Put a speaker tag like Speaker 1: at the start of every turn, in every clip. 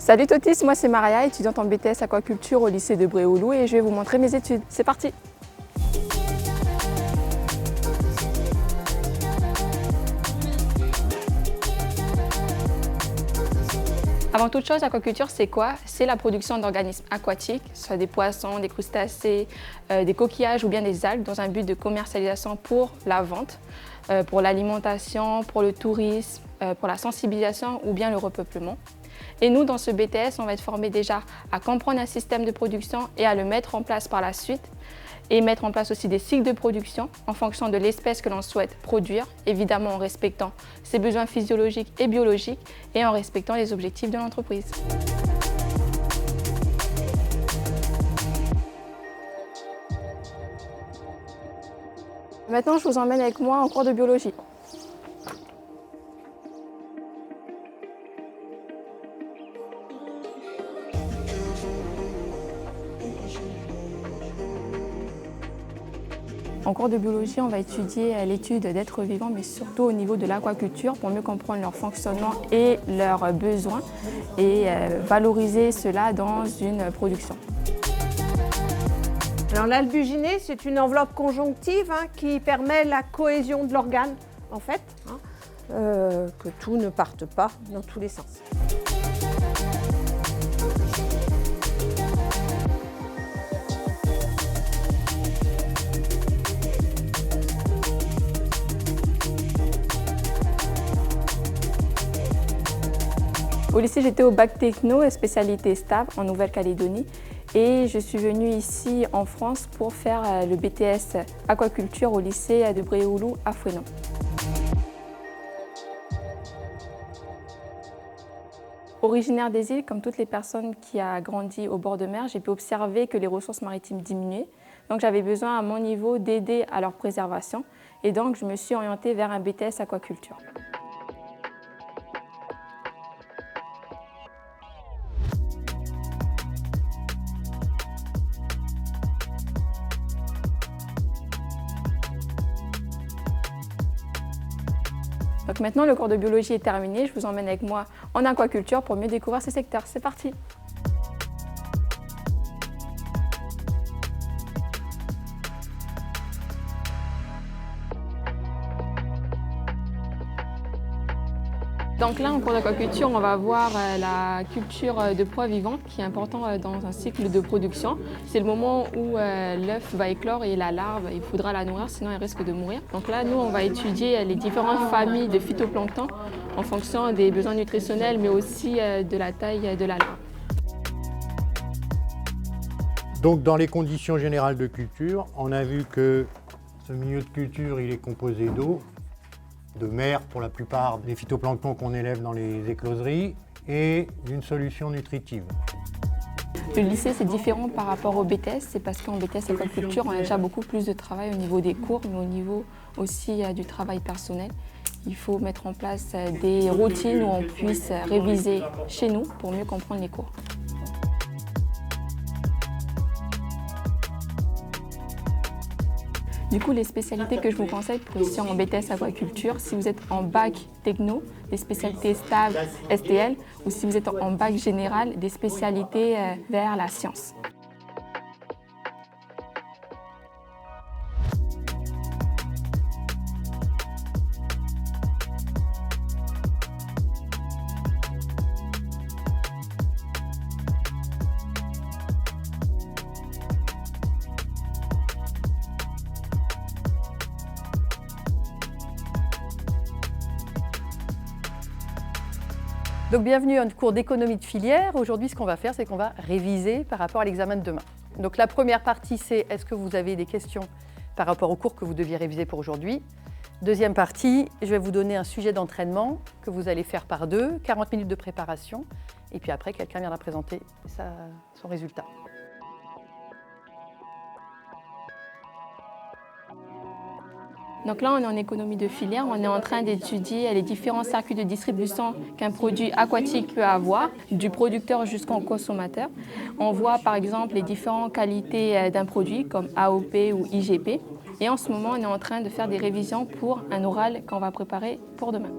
Speaker 1: Salut Totis, moi c'est Maria, étudiante en BTS aquaculture au lycée de Bréoulou et je vais vous montrer mes études. C'est parti! Avant toute chose, l'aquaculture, c'est quoi? C'est la production d'organismes aquatiques, soit des poissons, des crustacés, des coquillages ou bien des algues, dans un but de commercialisation pour la vente, pour l'alimentation, pour le tourisme, pour la sensibilisation ou bien le repeuplement. Et nous, dans ce BTS, on va être formés déjà à comprendre un système de production et à le mettre en place par la suite, et mettre en place aussi des cycles de production en fonction de l'espèce que l'on souhaite produire, évidemment en respectant ses besoins physiologiques et biologiques et en respectant les objectifs de l'entreprise. Maintenant, je vous emmène avec moi en cours de biologie. En cours de biologie, on va étudier l'étude d'êtres vivants, mais surtout au niveau de l'aquaculture pour mieux comprendre leur fonctionnement et leurs besoins et valoriser cela dans une production.
Speaker 2: Alors l'albuginée, c'est une enveloppe conjonctive qui permet la cohésion de l'organe, en fait, que tout ne parte pas dans tous les sens.
Speaker 1: Au lycée, j'étais au bac techno, spécialité STAV en Nouvelle-Calédonie. Et je suis venue ici en France pour faire le BTS aquaculture au lycée de Bréoulou à Fouesnant. Originaire des îles, comme toutes les personnes qui ont grandi au bord de mer, j'ai pu observer que les ressources maritimes diminuaient. Donc j'avais besoin à mon niveau d'aider à leur préservation. Et donc je me suis orientée vers un BTS aquaculture. Donc maintenant, le cours de biologie est terminé. Je vous emmène avec moi en aquaculture pour mieux découvrir ce secteur. C'est parti! Donc là, en cours d'aquaculture, on va voir la culture de proies vivantes qui est important dans un cycle de production. C'est le moment où l'œuf va éclore et la larve, il faudra la nourrir, sinon elle risque de mourir. Donc là, nous, on va étudier les différentes familles de phytoplancton en fonction des besoins nutritionnels, mais aussi de la taille de la larve.
Speaker 3: Donc dans les conditions générales de culture, on a vu que ce milieu de culture, il est composé d'eau, de mer pour la plupart des phytoplanctons qu'on élève dans les écloseries et d'une solution nutritive.
Speaker 1: Le lycée, c'est différent par rapport au BTS, c'est parce qu'en BTS aquaculture, on a déjà beaucoup plus de travail au niveau des cours, mais au niveau aussi du travail personnel. Il faut mettre en place des routines où on puisse réviser chez nous pour mieux comprendre les cours. Du coup, les spécialités que je vous conseille pour ici en BTS aquaculture, si vous êtes en bac techno, des spécialités STAV, STL, ou si vous êtes en bac général, des spécialités vers la science.
Speaker 4: Donc bienvenue à un cours d'économie de filière. Aujourd'hui, ce qu'on va faire, c'est qu'on va réviser par rapport à l'examen de demain. Donc la première partie, c'est est-ce que vous avez des questions par rapport au cours que vous deviez réviser pour aujourd'hui. Deuxième partie, je vais vous donner un sujet d'entraînement que vous allez faire par deux, 40 minutes de préparation, et puis après, quelqu'un viendra présenter son résultat.
Speaker 1: Donc là, on est en économie de filière, on est en train d'étudier les différents circuits de distribution qu'un produit aquatique peut avoir, du producteur jusqu'au consommateur. On voit par exemple les différentes qualités d'un produit comme AOP ou IGP. Et en ce moment, on est en train de faire des révisions pour un oral qu'on va préparer pour demain.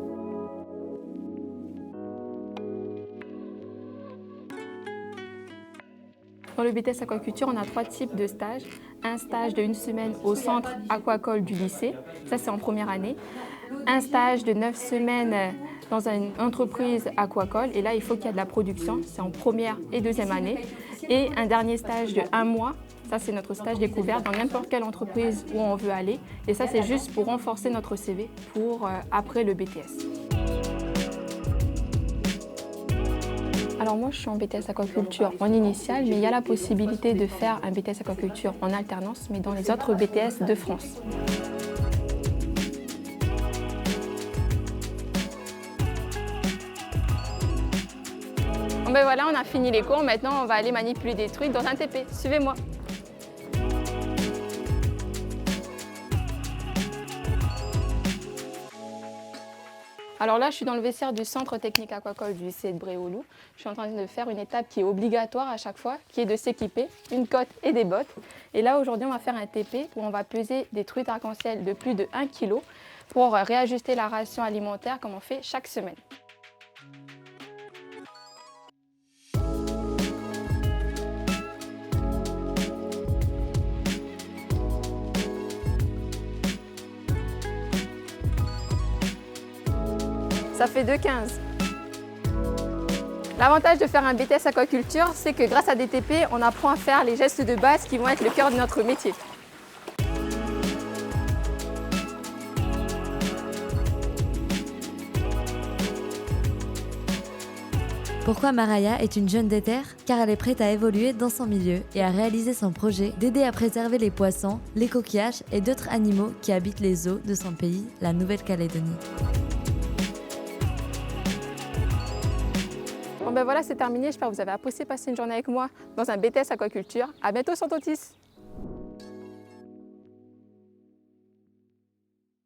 Speaker 1: Dans le BTS aquaculture, on a 3 types de stages. Un stage de 1 semaine au centre aquacole du lycée, ça c'est en première année. Un stage de 9 semaines dans une entreprise aquacole, et là il faut qu'il y ait de la production, c'est en première et deuxième année. Et un dernier stage de 1 mois, ça c'est notre stage découverte dans n'importe quelle entreprise où on veut aller. Et ça c'est juste pour renforcer notre CV pour après le BTS. Alors moi je suis en BTS aquaculture en initiale, mais il y a la possibilité de faire un BTS aquaculture en alternance, mais dans les autres BTS de France. Bon ben voilà, on a fini les cours, maintenant on va aller manipuler des trucs dans un TP. Suivez-moi. Alors là, je suis dans le vestiaire du centre technique aquacole du lycée de Bréauloux. Je suis en train de faire une étape qui est obligatoire à chaque fois, qui est de s'équiper, une cotte et des bottes. Et là, aujourd'hui, on va faire un TP où on va peser des truites arc-en-ciel de plus de 1 kg pour réajuster la ration alimentaire comme on fait chaque semaine. Ça fait 2,15. L'avantage de faire un BTS aquaculture, c'est que grâce à des TP, on apprend à faire les gestes de base qui vont être le cœur de notre métier.
Speaker 5: Pourquoi Maraya est une jeune déterre? Car elle est prête à évoluer dans son milieu et à réaliser son projet d'aider à préserver les poissons, les coquillages et d'autres animaux qui habitent les eaux de son pays, la Nouvelle-Calédonie.
Speaker 1: Bon ben voilà, c'est terminé. J'espère que vous avez apprécié passer une journée avec moi dans un BTS aquaculture. À bientôt sur Totis.